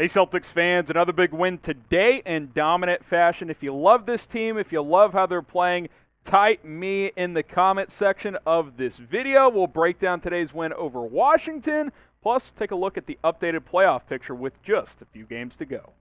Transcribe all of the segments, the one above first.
Hey, Celtics fans, another big win today in dominant fashion. If you love this team, if you love how they're playing, type me in the comment section of this video. We'll break down today's win over Washington, plus take a look at the updated playoff picture with just a few games to go.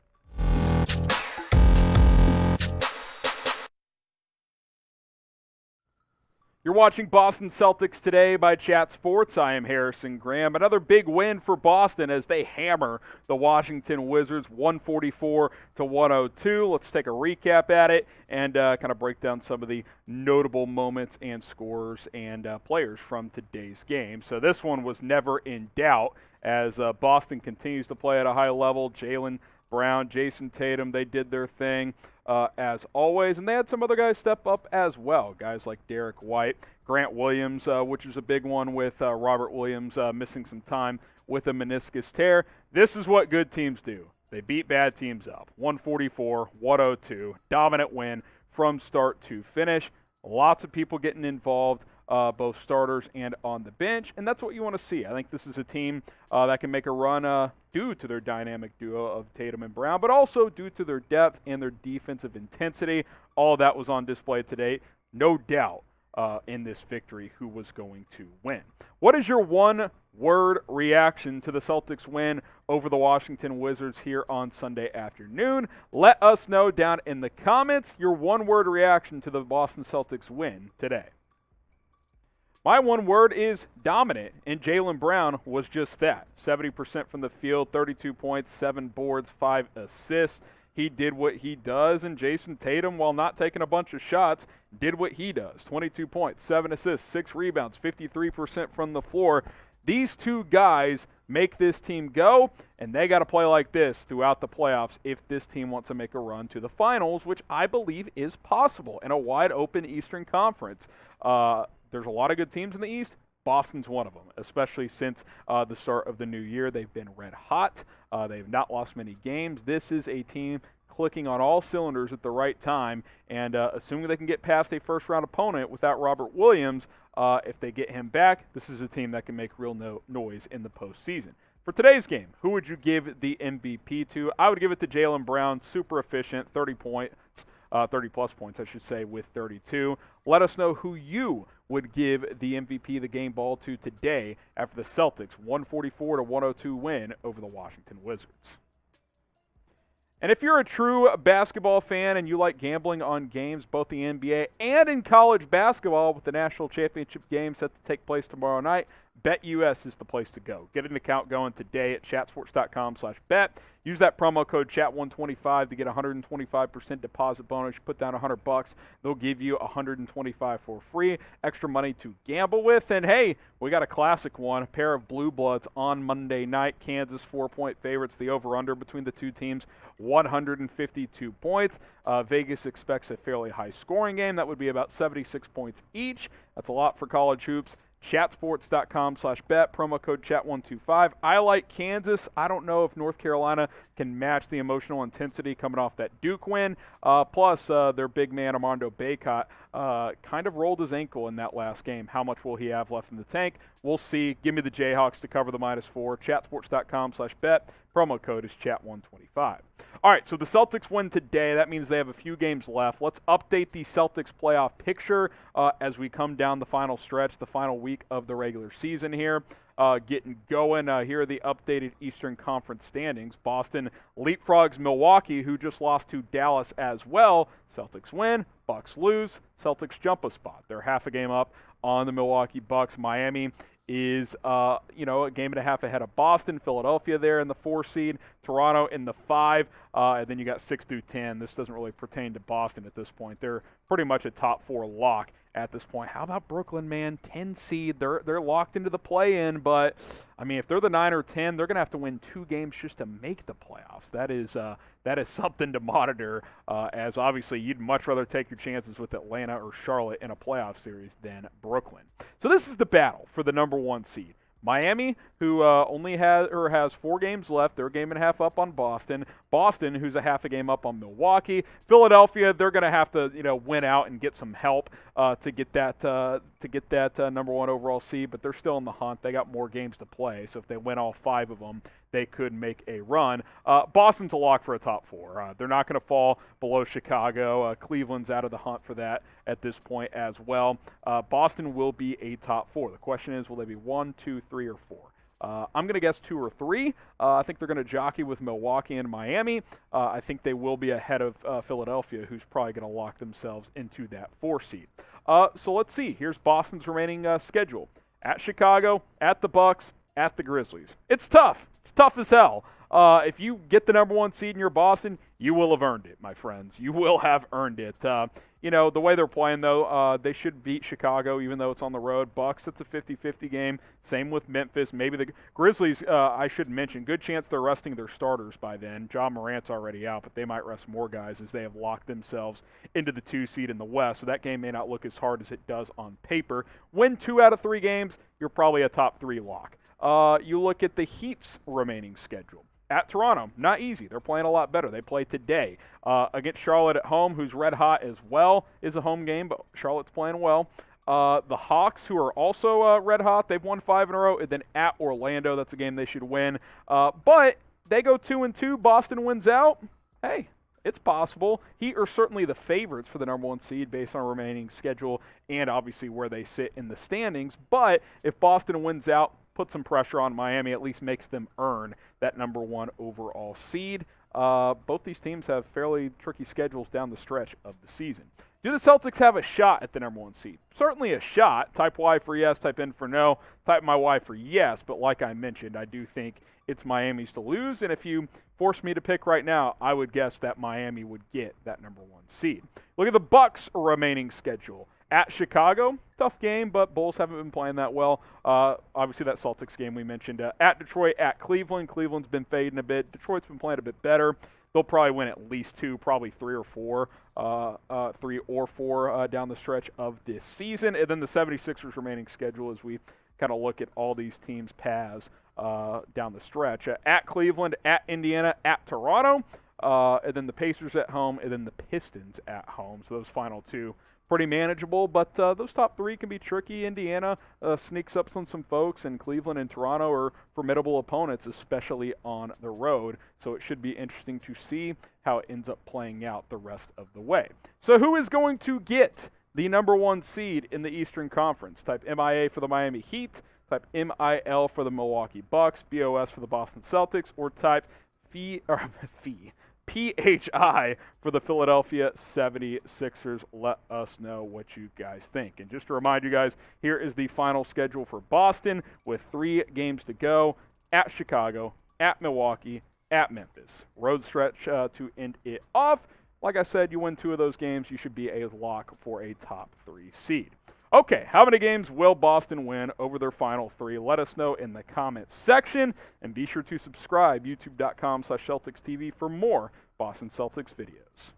You're watching Boston Celtics Today by Chat Sports. I am Harrison Graham. Another big win for Boston as they hammer the Washington Wizards 144-102. Let's take a recap at it and kind of break down some of the notable moments and scores and players from today's game. So this one was never in doubt as Boston continues to play at a high level. Jaylen Brown, Jayson Tatum, they did their thing as always, and they had some other guys step up as well. Guys like Derek White, Grant Williams, which is a big one with Robert Williams missing some time with a meniscus tear. This is what good teams do. They beat bad teams up. 144-102, dominant win from start to finish. Lots of people getting involved, both starters and on the bench, and that's what you want to see. I think this is a team that can make a run due to their dynamic duo of Tatum and Brown, but also due to their depth and their defensive intensity. All of that was on display today. No doubt in this victory who was going to win. What is your one-word reaction to the Celtics win over the Washington Wizards here on Sunday afternoon? Let us know down in the comments your one-word reaction to the Boston Celtics win today. My one word is dominant, and Jaylen Brown was just that. 70% from the field, 32 points, 7 boards, 5 assists. He did what he does, and Jayson Tatum, while not taking a bunch of shots, did what he does. 22 points, 7 assists, 6 rebounds, 53% from the floor. These two guys make this team go, and they got to play like this throughout the playoffs if this team wants to make a run to the finals, which I believe is possible in a wide-open Eastern Conference. There's a lot of good teams in the East. Boston's one of them, especially since the start of the new year. They've been red hot. They've not lost many games. This is a team clicking on all cylinders at the right time, and assuming they can get past a first-round opponent without Robert Williams, if they get him back, this is a team that can make real noise in the postseason. For today's game, who would you give the MVP to? I would give it to Jaylen Brown, super efficient, 30-plus points, I should say, with 32. Let us know who you would give the MVP, the game ball, to today after the Celtics' 144-102 win over the Washington Wizards. And if you're a true basketball fan and you like gambling on games, both the NBA and in college basketball with the national championship game set to take place tomorrow night, BetUS is the place to go. Get an account going today at chatsports.com/bet. Use that promo code CHAT125 to get a 125% deposit bonus. You put down $100, they'll give you $125 for free. Extra money to gamble with. And hey, we got a classic one, a pair of Blue Bloods on Monday night. Kansas 4-point favorites. The over-under between the two teams, 152 points. Vegas expects a fairly high scoring game. That would be about 76 points each. That's a lot for college hoops. Chatsports.com/bet, promo code CHAT125. I like Kansas. I don't know if North Carolina can match the emotional intensity coming off that Duke win. Plus, their big man, Armando Bacot, kind of rolled his ankle in that last game. How much will he have left in the tank? We'll see. Give me the Jayhawks to cover the -4. Chatsports.com/bet. Promo code is CHAT125. All right, so the Celtics win today. That means they have a few games left. Let's update the Celtics playoff picture as we come down the final stretch, the final week of the regular season here. Getting going. Here are the updated Eastern Conference standings. Boston leapfrogs Milwaukee, who just lost to Dallas as well. Celtics win. Bucks lose. Celtics jump a spot. They're half a game up on the Milwaukee Bucks. Miami is a game and a half ahead of Boston. Philadelphia there in the 4 seed. Toronto in the 5. And then you got 6 through 10. This doesn't really pertain to Boston at this point. They're pretty much a top 4 lock at this point. How about Brooklyn, man? 10 seed. They're locked into the play-in, but I mean, if they're the 9 or 10, they're going to have to win 2 games just to make the playoffs. That is something to monitor, as obviously you'd much rather take your chances with Atlanta or Charlotte in a playoff series than Brooklyn. So this is the battle for the number 1 seed. Miami, who only has 4 games left. They're a game and a half up on Boston. Boston, who's a half a game up on Milwaukee. Philadelphia, they're going to have to win out and get some help to get that number 1 overall seed. But they're still in the hunt. They got more games to play. So if they win all 5 of them, they could make a run. Boston's a lock for a top 4. They're not going to fall below Chicago. Cleveland's out of the hunt for that at this point as well. Boston will be a top 4. The question is, will they be 1, 2, 3, or 4? I'm going to guess 2 or 3. I think they're going to jockey with Milwaukee and Miami. I think they will be ahead of Philadelphia, who's probably going to lock themselves into that 4 seed. So let's see. Here's Boston's remaining schedule. At Chicago, at the Bucks, at the Grizzlies. It's tough. It's tough as hell. If you get the number 1 seed in your Boston, you will have earned it, my friends. You will have earned it. The way they're playing, though, they should beat Chicago, even though it's on the road. Bucks, it's a 50-50 game. Same with Memphis. Maybe the Grizzlies, I should mention, good chance they're resting their starters by then. Ja Morant's already out, but they might rest more guys as they have locked themselves into the 2 seed in the West. So that game may not look as hard as it does on paper. Win 2 out of 3 games, you're probably a top 3 lock. You look at the Heat's remaining schedule. At Toronto, not easy. They're playing a lot better. They play today against Charlotte at home, who's red hot as well. Is a home game, but Charlotte's playing well. The Hawks, who are also red hot, they've won 5 in a row. And then at Orlando, that's a game they should win. But they go 2-2. Boston wins out. Hey, it's possible. Heat are certainly the favorites for the number 1 seed based on remaining schedule and obviously where they sit in the standings. But if Boston wins out, put some pressure on Miami, at least makes them earn that number 1 overall seed. Both these teams have fairly tricky schedules down the stretch of the season. Do the Celtics have a shot at the number 1 seed? Certainly a shot. Type Y for yes, type N for no, type my Y for yes. But like I mentioned, I do think it's Miami's to lose. And if you force me to pick right now, I would guess that Miami would get that number 1 seed. Look at the Bucks' remaining schedule. At Chicago, tough game, but Bulls haven't been playing that well. Obviously, that Celtics game we mentioned. At Detroit, at Cleveland. Cleveland's been fading a bit. Detroit's been playing a bit better. They'll probably win at least 2, probably 3 or 4, down the stretch of this season. And then the 76ers' remaining schedule as we kind of look at all these teams' paths down the stretch. At Cleveland, at Indiana, at Toronto, and then the Pacers at home, and then the Pistons at home. So those final 2 pretty manageable, but those top 3 can be tricky. Indiana sneaks up on some folks, and Cleveland and Toronto are formidable opponents, especially on the road. So it should be interesting to see how it ends up playing out the rest of the way. So who is going to get the number 1 seed in the Eastern Conference? Type MIA for the Miami Heat, type MIL for the Milwaukee Bucks, BOS for the Boston Celtics, or type PHI for the Philadelphia 76ers. Let us know what you guys think. And just to remind you guys, here is the final schedule for Boston with 3 games to go. At Chicago, at Milwaukee, at Memphis. Road stretch to end it off. Like I said, you win 2 of those games, you should be a lock for a top 3 seed. Okay, how many games will Boston win over their final 3? Let us know in the comments section, and be sure to subscribe, youtube.com/CelticsTV for more Boston Celtics videos.